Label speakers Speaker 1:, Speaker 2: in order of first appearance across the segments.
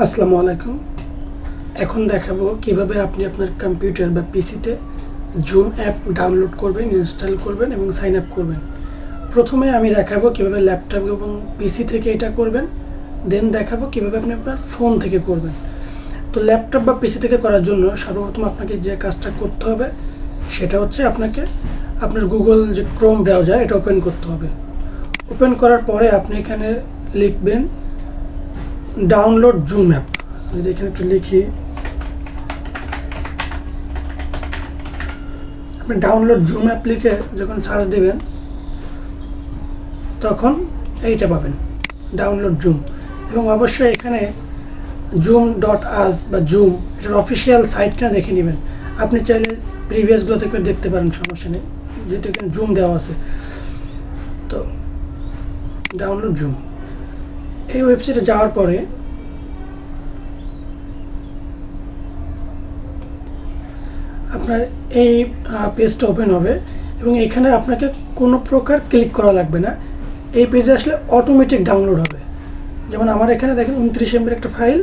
Speaker 1: আসসালামু আলাইকুম। এখন দেখাবো কিভাবে আপনি আপনার কম্পিউটার বা পিসিতে জুম অ্যাপ ডাউনলোড করবেন, ইনস্টল করবেন এবং সাইন আপ করবেন। প্রথমে আমি দেখাবো কিভাবে ল্যাপটপ এবং পিসি থেকে এটা করবেন, দেন দেখাবো কিভাবে আপনি আপনার ফোন থেকে করবেন। তো ল্যাপটপ বা পিসি থেকে করার জন্য সর্বপ্রথম আপনাকে যে কাজটা করতে হবে সেটা হচ্ছে আপনাকে আপনার গুগল যে ক্রোম ব্রাউজার এটা ওপেন করতে হবে। ওপেন করার পরে আপনি এখানে লিখবেন ডাউনলোড জুম অ্যাপ। যদি এখানে একটু লিখি, আপনি ডাউনলোড জুম অ্যাপ লিখে যখন সার্চ দেবেন তখন এইটা পাবেন, ডাউনলোড জুম। এবং অবশ্যই এখানে zoom.us বা জুম এটার অফিসিয়াল সাইটটা দেখে নেবেন। আপনি চাইলে প্রিভিয়াসগুলো থেকে দেখতে পারেন, সমস্যা নেই, যেহেতু এখানে জুম দেওয়া আছে। তো ডাউনলোড জুম এই ওয়েবসাইটে যাওয়ার পরে আপনার এই পেজটা ওপেন হবে এবং এখানে আপনাকে কোনো প্রকার ক্লিক করা লাগবে না। এই পেজে আসলে অটোমেটিক ডাউনলোড হবে। যেমন আমার এখানে দেখেন 29 MB একটা ফাইল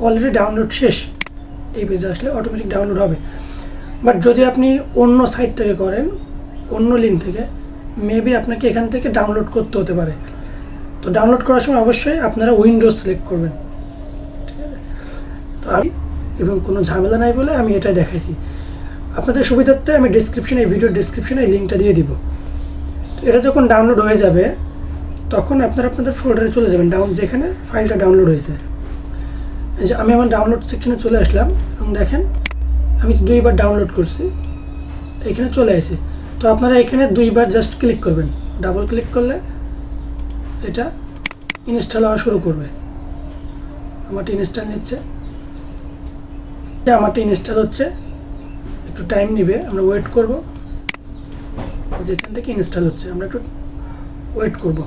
Speaker 1: অলরেডি ডাউনলোড শেষ। এই পেজে আসলে অটোমেটিক ডাউনলোড হবে। বাট যদি আপনি অন্য সাইট থেকে করেন, অন্য লিঙ্ক থেকে, মেবি আপনাকে এখান থেকে ডাউনলোড করতে হতে পারে। তো ডাউনলোড করার সময় অবশ্যই আপনারা উইন্ডোজ সিলেক্ট করবেন, ঠিক আছে? তো আমি এবং কোনো ঝামেলা নাই বলে আমি এটাই দেখাইছি। আপনাদের সুবিধার্থে আমি ডিসক্রিপশনে, এই ভিডিওর ডিসক্রিপশনে এই লিঙ্কটা দিয়ে দিব। তো এটা যখন ডাউনলোড হয়ে যাবে তখন আপনারা আপনাদের ফোল্ডারে চলে যাবেন, যেখানে ফাইলটা ডাউনলোড হয়েছে। এই যে আমি আমার ডাউনলোড সেকশনে চলে আসলাম এবং দেখেন আমি 2বার ডাউনলোড করছি, এখানে চলে আসি। তো আপনারা এখানে 2বার জাস্ট ক্লিক করবেন, ডাবল ক্লিক করলে এটা ইনস্টল হওয়া শুরু করবে। আমারটা ইনস্টল নিচ্ছে, আমারটা ইনস্টল হচ্ছে, একটু টাইম নেবে, আমরা ওয়েট করব। যেখান থেকে ইনস্টল হচ্ছে আমরা একটু ওয়েট করব।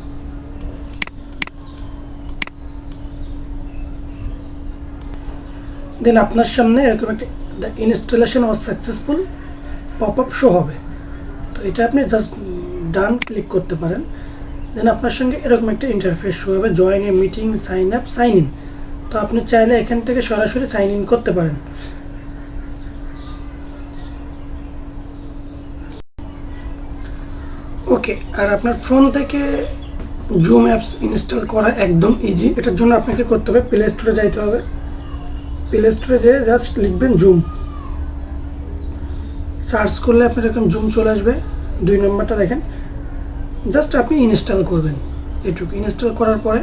Speaker 1: দেন আপনার সামনে এরকম একটা the installation was successful pop up show হবে। তো এটা আপনি জাস্ট ডান ক্লিক করতে পারেন। দেন আপনার সঙ্গে এরকম একটা ইন্টারফেস শো হবে, join a meeting, sign up, sign in. তো আপনি চাইলে এখান থেকে সরাসরি সাইন ইন করতে পারেন। ওকে, আর আপনার ফোন থেকে জুম অ্যাপস ইনস্টল করা একদম ইজি। এটার জন্য আপনাকে করতে হবে প্লে স্টোরে যাইতে হবে। প্লে স্টোরে যেয়ে জাস্ট লিখবেন জুম, সার্চ করলে আপনার এরকম জুম চলে আসবে। 2 নম্বরটা দেখেন, জাস্ট আপনি ইনস্টল করবেন। এটুকু ইনস্টল করার পরে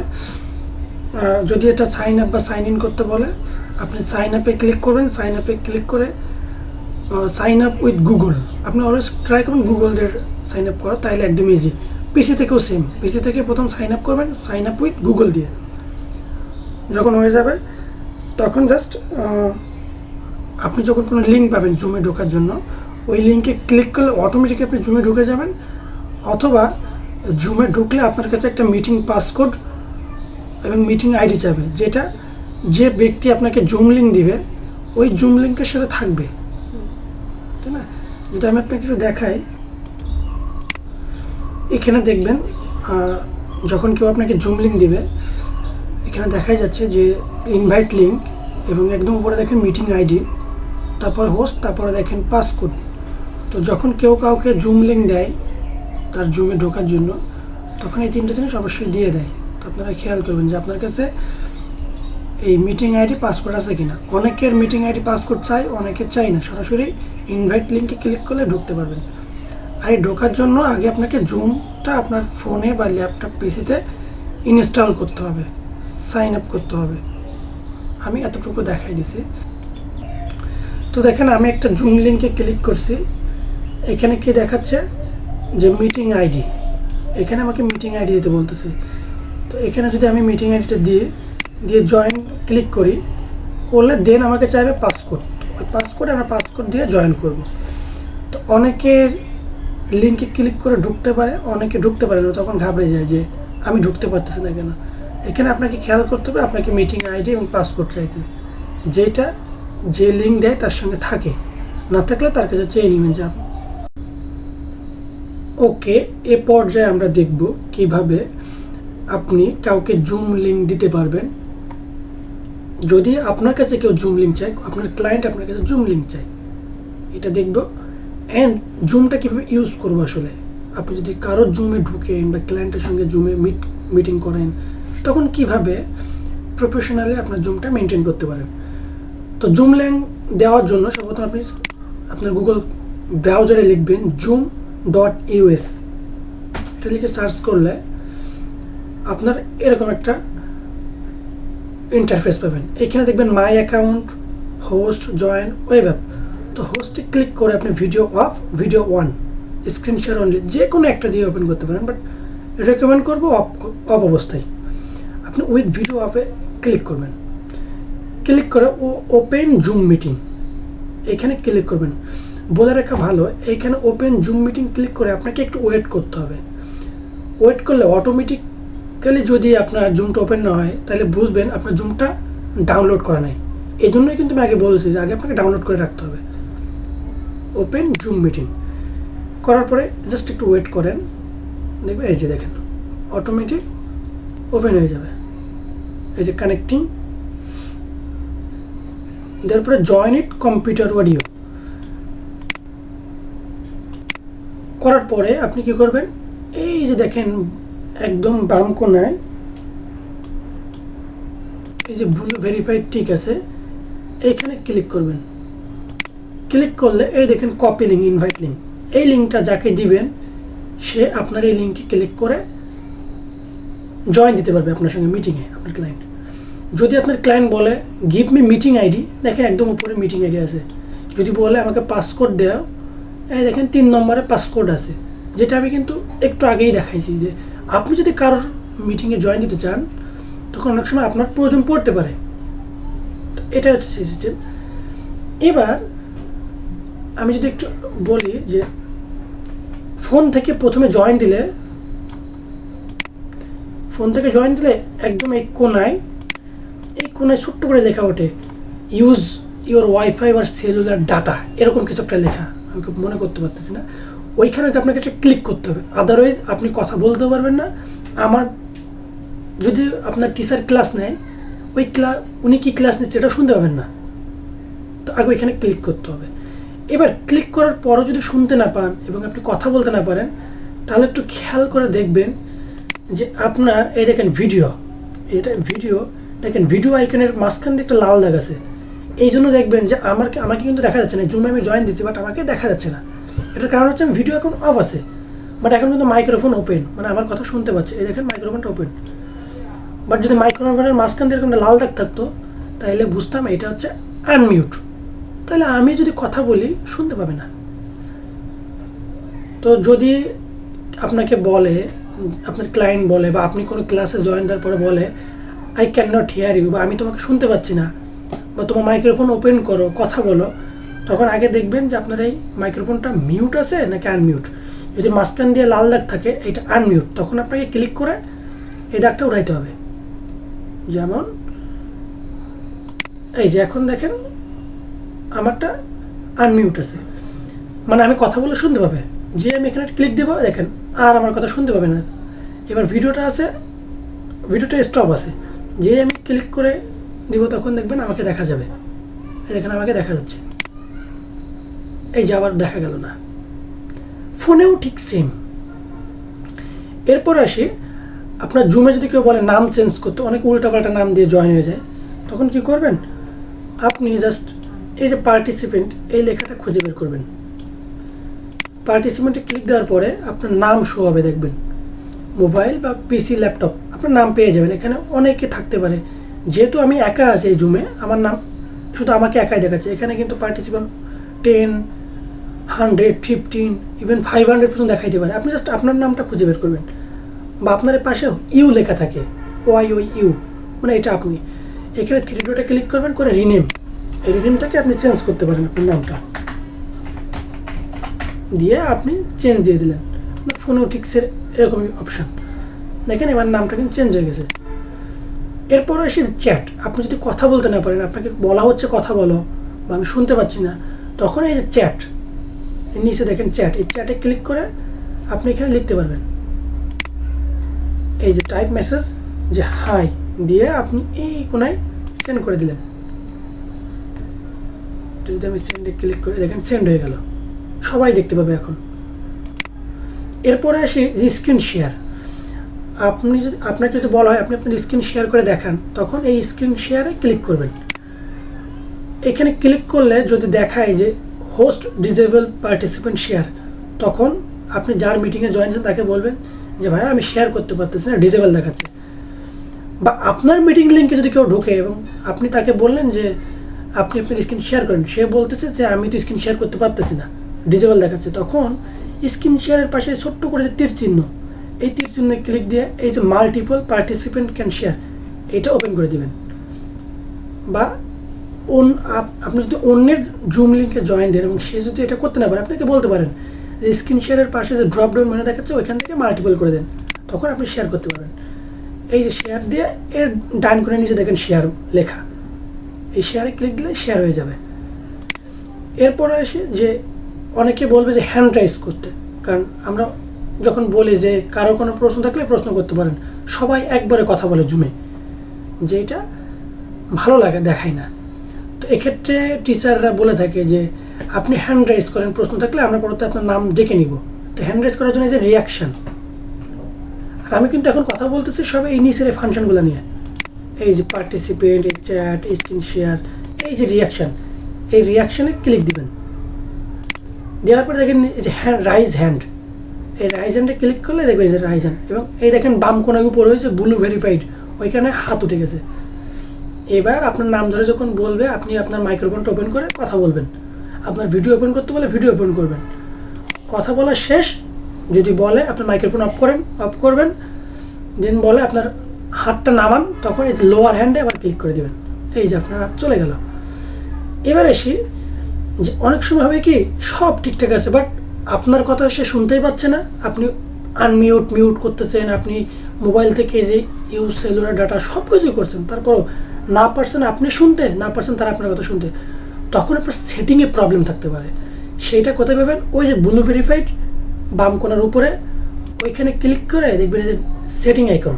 Speaker 1: যদি এটা সাইন আপ বা সাইন ইন করতে বলে, আপনি সাইন আপে ক্লিক করবেন। সাইন আপে ক্লিক করে সাইন আপ উইথ গুগল, আপনি অলওয়েজ ট্রাই করবেন গুগলদের সাইন আপ করা, তাইলে একদম ইজি। পিসি থেকেও সেম, পিসি থেকে প্রথম সাইন আপ করবেন, সাইন আপ উইথ গুগল দিয়ে। যখন হয়ে যাবে তখন জাস্ট আপনি যখন কোনো লিঙ্ক পাবেন জুমে ঢোকার জন্য, ওই লিঙ্কে ক্লিক করলে অটোমেটিক আপনি জুমে ঢুকে যাবেন। অথবা জুমে ঢুকলে আপনার কাছে একটা মিটিং পাসকোড এবং মিটিং আইডি চাবে, যেটা যে ব্যক্তি আপনাকে জুম লিঙ্ক দিবে ওই জুম লিঙ্কের সাথে থাকবে, তাই না? যদি আমি আপনাকে একটু দেখাই, এখানে দেখবেন যখন কেউ আপনাকে জুম লিঙ্ক দিবে এখানে দেখাই যাচ্ছে যে ইনভাইট লিঙ্ক, এবং একদম উপরে দেখেন মিটিং আইডি, তারপর হোস্ট, তারপরে দেখেন পাসকোড। তো যখন কেউ কাউকে জুম লিঙ্ক দেয় তার জুমে ঢোকার জন্য, তখন এই 3টে জিনিস অবশ্যই দিয়ে দেয়। তো আপনারা খেয়াল করবেন যে আপনার কাছে এই মিটিং আইডি পাসকোড আছে কিনা। অনেকের মিটিং আইডি পাসকোড চাই, অনেকের চাই না, সরাসরি ইনভাইট লিঙ্কে ক্লিক করলে ঢুকতে পারবেন। আর এই ঢোকার জন্য আগে আপনাকে জুমটা আপনার ফোনে বা ল্যাপটপ পিসিতে ইনস্টল করতে হবে, সাইন আপ করতে হবে। আমি এতটুকু দেখাই দিছি। তো দেখেন আমি একটা জুম লিঙ্কে ক্লিক করছি, এখানে কি দেখাচ্ছে যে মিটিং আইডি, এখানে আমাকে মিটিং আইডি দিতে বলতেছে। তো এখানে যদি আমি মিটিং আইডিটা দিয়ে জয়েন ক্লিক করলে দেন আমাকে চাইবে পাসকোড। ওই পাসকোড আমরা পাসকোড দিয়ে জয়েন করব। তো অনেকে লিঙ্কে ক্লিক করে ঢুকতে পারে, অনেকে ঢুকতে পারে না, তখন ঘাবড়ে যায় যে আমি ঢুকতে পারতেছি না কেন। এখানে আপনাকে খেয়াল করতে হবে আপনাকে মিটিং আইডি এবং পাসকোড চাইছে, যেটা যে লিঙ্ক দেয় তার সঙ্গে থাকে, না থাকলে তার কাছে চেয়ে নেবেন যে আপনি। ওকে, এ পর্যায়ে আমরা দেখব কিভাবে আপনি কাউকে জুম লিঙ্ক দিতে পারবেন। যদি আপনার কাছে কেউ জুম লিঙ্ক চায়, আপনার ক্লায়েন্ট আপনার কাছে জুম লিঙ্ক চায়, এটা দেখব। অ্যান্ড জুমটা কীভাবে ইউজ করবো আসলে, আপনি যদি কারো জুমে ঢুকেন বা ক্লায়েন্টের সঙ্গে জুমে মিটিং করেন, তখন কিভাবে প্রফেশনালি আপনার জুমটা মেনটেন করতে পারেন। তো জুম লিঙ্ক দেওয়ার জন্য সর্বপ্রথম আপনি আপনার গুগল ব্রাউজারে লিখবেন zoom.us। এটা লিখে সার্চ করলে আপনার এরকম একটা ইন্টারফেস পাবেন। এখানে দেখবেন my account, host, join, web app. তো হোস্টে ক্লিক করে আপনি video of, video on, screen share only, যে কোনো একটা দিয়ে ওপেন করতে পারেন, বাট রেকমেন্ড করবো অফ অবস্থায়। আপনি উইথ ভিডিও অফে ক্লিক করবেন। ক্লিক করে ওপেন জুম মিটিং এখানে ক্লিক করবেন। বলে রাখা ভালো, এইখানে ওপেন জুম মিটিং ক্লিক করে আপনাকে একটু ওয়েট করতে হবে। ওয়েট করলে অটোমেটিক্যালি যদি আপনার জুমটা ওপেন না হয়, তাহলে বুঝবেন আপনার জুমটা ডাউনলোড করা নাই। এই জন্যই কিন্তু আমি আগে বলছি যে আগে আপনাকে ডাউনলোড করে রাখতে হবে। ওপেন জুম মিটিং করার পরে জাস্ট একটু ওয়েট করেন, দেখবেন এই যে দেখেন অটোমেটিক ওপেন হয়ে যাবে। এই যে কানেক্টিং, তারপরে জয়েন ইট কম্পিউটার অডিও করার পরে আপনি কি করবেন, এই যে দেখেন একদম বাম কোনায় এই যে ব্লু ভেরিফাইড টিক আছে, এইখানে ক্লিক করবেন। ক্লিক করলে এই দেখেন কপি লিঙ্ক, ইনভাইট লিঙ্ক। এই লিঙ্কটা যাকে দিবেন সে আপনার এই লিঙ্কে ক্লিক করে জয়েন দিতে পারবে আপনার সঙ্গে মিটিংয়ে, আপনার ক্লায়েন্ট। যদি আপনার ক্লায়েন্ট বলে গিভ মি মিটিং আইডি, দেখেন একদম উপরে মিটিং আইডি আছে। যদি বলে আমাকে পাসকোড দেও, এই দেখেন 3 নম্বরে পাসকোড আছে, যেটা আমি কিন্তু একটু আগেই দেখাইছি যে আপনি যদি কারোর মিটিংয়ে জয়েন দিতে চান, তখন অনেক সময় আপনার প্রয়োজন পড়তে পারে। এটা হচ্ছে সিস্টেম। এবার আমি যদি একটু বলি যে ফোন থেকে প্রথমে জয়েন দিলে একদম এই কোনায় ছোট্ট করে লেখা ওঠে ইউজ ইউর ওয়াইফাই আর সেলুলার ডাটা, এরকম কিছু একটা লেখা, আমি খুব মনে করতে পারতেছি না। ওইখানে আপনাকে একটা ক্লিক করতে হবে, আদারওয়াইজ আপনি কথা বলতেও পারবেন না। আমার যদি আপনার টিচার ক্লাস নেয়, উনি কি ক্লাস নিচ্ছে এটা শুনতে পাবেন না। তো আগে ওইখানে ক্লিক করতে হবে। এবার ক্লিক করার পরও যদি শুনতে না পান এবং আপনি কথা বলতে না পারেন, তাহলে একটু খেয়াল করে দেখবেন যে আপনার এই দেখেন ভিডিও, এটা ভিডিও দেখেন, ভিডিও আইকনের মাঝখান দিয়ে একটা লাল দাগ আছে। এই জন্য দেখবেন যে আমাকে কিন্তু দেখা যাচ্ছে না। জুমে আমি জয়েন দিচ্ছি, বাট আমাকে দেখা যাচ্ছে না। এটার কারণ হচ্ছে ভিডিও এখন অফ আছে, বাট এখন কিন্তু মাইক্রোফোন ওপেন, মানে আমার কথা শুনতে পাচ্ছে। এই দেখেন মাইক্রোফোনটা ওপেন, বাট যদি মাইক্রোফোনের মাঝখান দিয়ে এরকম লাল দাগ থাকতো, তাহলে বুঝতাম এটা হচ্ছে আনমিউট। তাহলে আমি যদি কথা বলি শুনতে পাবে না। তো যদি আপনাকে বলে, আপনার ক্লায়েন্ট বলে, বা আপনি কোনো ক্লাসে জয়েন দেওয়ার পরে বলে I can not hear you, বা আমি তোমাকে শুনতে পাচ্ছি না, বা তোমার মাইক্রোফোন ওপেন করো, কথা বলো, তখন আগে দেখবেন যে আপনার এই মাইক্রোফোনটা মিউট আছে নাকি আনমিউট। যদি মাঝখান দিয়ে লাল দাগ থাকে, এটা আনমিউট, তখন আপনাকে ক্লিক করে এই দাগটা উঠাইতে হবে। যেমন এই যে এখন দেখেন আমারটা আনমিউট আছে, মানে আমি কথা বলে শুনতে পাবে। যে আমি এখানে ক্লিক দেবো, দেখেন আর আমার কথা শুনতে পাবে না। এবার ভিডিওটা স্টপ আছে, যে আমি ক্লিক করে দিব, তখন দেখবেন আমাকে দেখা যাবে। এখানে আমাকে দেখা যাচ্ছে, এই যে আবার দেখা গেল না। ফোনেও ঠিক সেম। এরপর আসি, আপনার জুমে যদি কেউ বলে নাম চেঞ্জ করতে, অনেক উল্টাপাল্টা নাম দিয়ে জয়েন হয়ে যায়, তখন কি করবেন, আপনি জাস্ট এই যে পার্টিসিপেন্ট, এই লেখাটা খুঁজে বের করবেন। পার্টিসিপেন্টে ক্লিক দেওয়ার পরে আপনার নাম শো হবে, দেখবেন মোবাইল বা পিসি, ল্যাপটপ, আপনার নাম পেয়ে যাবেন। এখানে অনেকে থাকতে পারে, যেহেতু আমি একা আছি এই জুমে, আমার নাম শুধু আমাকে একাই দেখাচ্ছে। এখানে কিন্তু পার্টিসিপেন্ট 10, 100, 15, ইভেন 500 পর্যন্ত দেখাইতে পারে। আপনি জাস্ট আপনার নামটা খুঁজে বের করবেন, বা আপনার পাশে ইউ লেখা থাকে, OIU, মানে এটা আপনি এখানে 3 ডটে ক্লিক করবেন, করে রিনেম, এই রিনেমটাকে আপনি চেঞ্জ করতে পারেন। আপনার নামটা দিয়ে আপনি চেঞ্জ দিয়ে দিলেন, আপনার ফোনেটিক্সের এরকমই অপশান দেখেন। এবার নামটা কিন্তু চেঞ্জ হয়ে গেছে। এরপর এসে চ্যাট, আপনি যদি কথা বলতে না পারেন, আপনাকে বলা হচ্ছে কথা বলো, বা আমি শুনতে পাচ্ছি না, তখন এই যে চ্যাট, এর নিচে দেখেন চ্যাট, এই চ্যাটে ক্লিক করে আপনি এখানে লিখতে পারবেন। এই যে টাইপ মেসেজ, যে হাই দিয়ে আপনি এই কোনায় সেন্ড করে দিলেন, যদি আমি সেন্ডে ক্লিক করে দেখেন সেন্ড হয়ে গেল, সবাই দেখতে পাবে এখন। এরপরে আসি যে স্ক্রিন শেয়ার। আপনাকে যদি বলা হয় আপনি আপনার স্ক্রিন শেয়ার করে দেখান, তখন এই স্ক্রিন শেয়ারে ক্লিক করবেন। এখানে ক্লিক করলে যদি দেখায় যে হোস্ট ডিজেবল পার্টিসিপেন্ট শেয়ার, তখন আপনি যার মিটিংয়ে জয়েন আছেন তাকে বলবেন যে ভাই আমি শেয়ার করতে পারতেছি না, ডিজেবল দেখাচ্ছে। বা আপনার মিটিং লিঙ্কে যদি কেউ ঢোকে এবং আপনি তাকে বললেন যে আপনি আপনার স্ক্রিন শেয়ার করেন, সে বলতেছে যে আমি তো স্ক্রিন শেয়ার করতে পারতেছি না, ডিজেবল দেখাচ্ছে, তখন স্ক্রিন শেয়ারের পাশে ছোট্ট করে যে তীর চিহ্ন, এই তীর চিহ্নে ক্লিক দিয়ে এই যে মাল্টিপল পার্টিসিপেন্ট ক্যান শেয়ার, এটা ওপেন করে দিবেন। বা আপনি যদি অন্যের জুম লিঙ্কে জয়েন দেন এবং সে যদি এটা করতে না পারে, আপনাকে বলতে পারেন যে স্ক্রিন শেয়ারের পাশে যে ড্রপ ডাউন মেনু দেখাচ্ছে ওইখান থেকে মাল্টিপল করে দেন, তখন আপনি শেয়ার করতে পারবেন। এই যে শেয়ার দিয়ে এর ডান করে নিচে দেখেন শেয়ার লেখা, এই শেয়ারে ক্লিক দিলে শেয়ার হয়ে যাবে। এরপরে আসে যে অনেকে বলবে যে হ্যান্ড রাইজ করতে, কারণ আমরা যখন বলি যে কারো কোনো প্রশ্ন থাকলে প্রশ্ন করতে পারেন, সবাই একবারে কথা বলে জুমে, যে এটা ভালো লাগে, দেখায় না। তো এক্ষেত্রে টিচাররা বলে থাকে যে আপনি হ্যান্ড রাইজ করেন, প্রশ্ন থাকলে আমরা পরবর্তী আপনার নাম ডেকে নিব। তো হ্যান্ড রাইজ করার জন্য এই যে রিয়াকশান, আর আমি কিন্তু এখন কথা বলতেছি সব এই নিচের এই ফাংশনগুলো নিয়ে, এই যে পার্টিসিপেন্ট, এই চ্যাট, এই স্ক্রিন শেয়ার, এই যে রিয়াকশান, এই রিয়াকশানে ক্লিক দিবেন। দেওয়ার পরে দেখেন এই যে রাইজ হ্যান্ড, এই রাইজ হ্যান্ডে ক্লিক করলে দেখবেন যে রাইজ হ্যান্ড, এবং এই দেখেন বাম কোণার উপর হয়েছে ব্লু ভেরিফাইড, ওইখানে হাত উঠে গেছে। এবার আপনার নাম ধরে যখন বলবে আপনি আপনার মাইক্রোফোনটা ওপেন করে কথা বলবেন, আপনার ভিডিও ওপেন করতে বলে ভিডিও ওপেন করবেন, কথা বলা শেষ যদি বলে আপনার মাইক্রোফোন অফ করবেন, দেন বলে আপনার হাতটা নামান, তখন এই যে লোয়ার হ্যান্ডে আবার ক্লিক করে দেবেন, এই যে আপনার হাত চলে গেল। এবার আসি যে অনেক সময় হবে কি সব ঠিকঠাক আছে, বাট আপনার কথা সে শুনতেই পাচ্ছে না, আপনি মিউট করতেছেন, আপনি মোবাইল থেকে যে ইউজ সেলুলার ডাটা সব কিছুই করছেন, তারপরও না পারছেন আপনি শুনতে, না পারছেন তারা আপনার কথা শুনতে, তখন আপনার সেটিংয়ে প্রবলেম থাকতে পারে। সেইটা কোথায় পাবেন, ওই যে ব্লু ভেরিফাইড বাম কোণার উপরে ওইখানে ক্লিক করে দেখবেন যে সেটিং আইকন,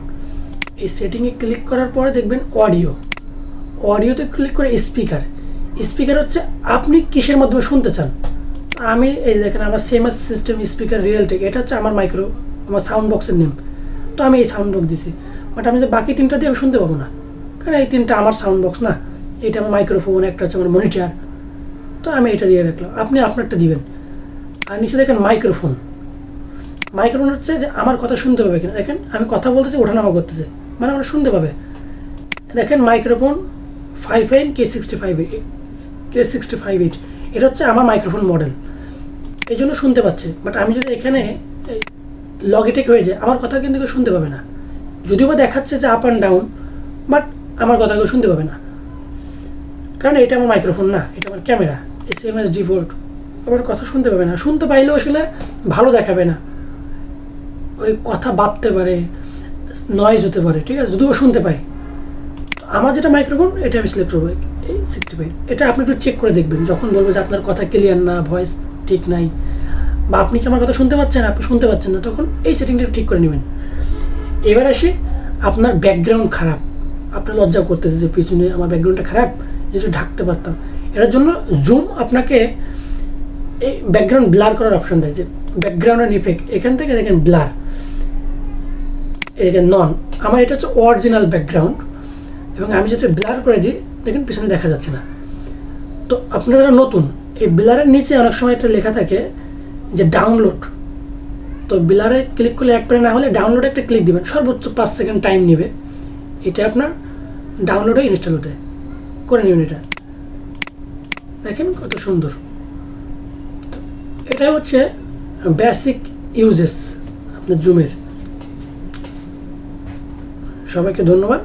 Speaker 1: এই সেটিংয়ে ক্লিক করার পরে দেখবেন অডিওতে ক্লিক করে স্পিকার হচ্ছে আপনি কিসের মাধ্যমে শুনতে চান। আমি এই দেখেন আমার সেমাস সিস্টেম স্পিকার রিয়েলটেক, এটা হচ্ছে আমার আমার সাউন্ড বক্সের নেম, তো আমি এই সাউন্ড বক্স দিছি। বাট আমি যে বাকি তিনটা দিয়ে আমি শুনতে পাবো না, কারণ এই তিনটা আমার সাউন্ড বক্স না, এটা আমার মাইক্রোফোন, একটা হচ্ছে আমার মনিটর, তো আমি এটা দিয়ে রাখলাম, আপনি আপনারটা দিবেন। আর নিচে দেখেন মাইক্রোফোন হচ্ছে যে আমার কথা শুনতে পাবে কিনা, দেখেন আমি কথা বলতেছি ওঠানামা করতেছে, মানে আমরা শুনতে পাবে। দেখেন মাইক্রোফোন 5N K65, এটা হচ্ছে আমার মাইক্রোফোন মডেল, এই জন্য শুনতে পাচ্ছে। বাট আমি যদি এখানে লগিটেক হয়ে যায়, আমার কথা কিন্তু কেউ শুনতে পাবে না, যদিও বা দেখাচ্ছে যে আপ অ্যান্ড ডাউন, বাট আমার কথা কেউ শুনতে পাবে না, কারণ এটা আমার মাইক্রোফোন না, এটা আমার ক্যামেরা, SMS ডিফল্ট, আমার কথা শুনতে পাবে না। শুনতে পাইলেও আসলে ভালো দেখাবে না, ওই কথা বাড়তে পারে, নয়েজ হতে পারে, ঠিক আছে, যদিও শুনতে পাই। আমার যেটা মাইক্রোফোন এটা আমি সিলেক্ট করবো এই 65, এটা আপনি একটু চেক করে দেখবেন, যখন বলবো যে আপনার কথা ক্লিয়ার না, ভয়েস ঠিক নাই, বা আপনি কি আমার কথা শুনতে পাচ্ছেন, আপনি শুনতে পাচ্ছেন না, তখন এই সেটিংটা ঠিক করে নেবেন। এবার আসি আপনার ব্যাকগ্রাউন্ড খারাপ, আপনার লজ্জা করতেছে যে পিছনে আমার ব্যাকগ্রাউন্ডটা খারাপ, যেটা ঢাকতে পারতাম, এটার জন্য জুম আপনাকে এই ব্যাকগ্রাউন্ড ব্লার করার অপশন দেয়, যে ব্যাকগ্রাউন্ড অ্যান্ড ইফেক্ট, এখান থেকে দেখেন ব্লার, এখানে নন, আমার এটা হচ্ছে অরিজিনাল ব্যাকগ্রাউন্ড, এবং আমি যেটা ব্লার করে দিই দেখেন পিছনে দেখা যাচ্ছে না। তো আপনারা যারা নতুন, এই ব্লারের নিচে অনেক সময় একটা লেখা থাকে যে ডাউনলোড, তো ব্লারে ক্লিক করলে একবারে না হলে ডাউনলোডে একটা ক্লিক দিবেন, সর্বোচ্চ 5 সেকেন্ড টাইম নেবে, এটা আপনার ডাউনলোডে ইনস্টল হতে করে নেবেন। এটা দেখেন কত সুন্দর। তো এটাই হচ্ছে বেসিক ইউজেস আপনার জুমের। সবাইকে ধন্যবাদ।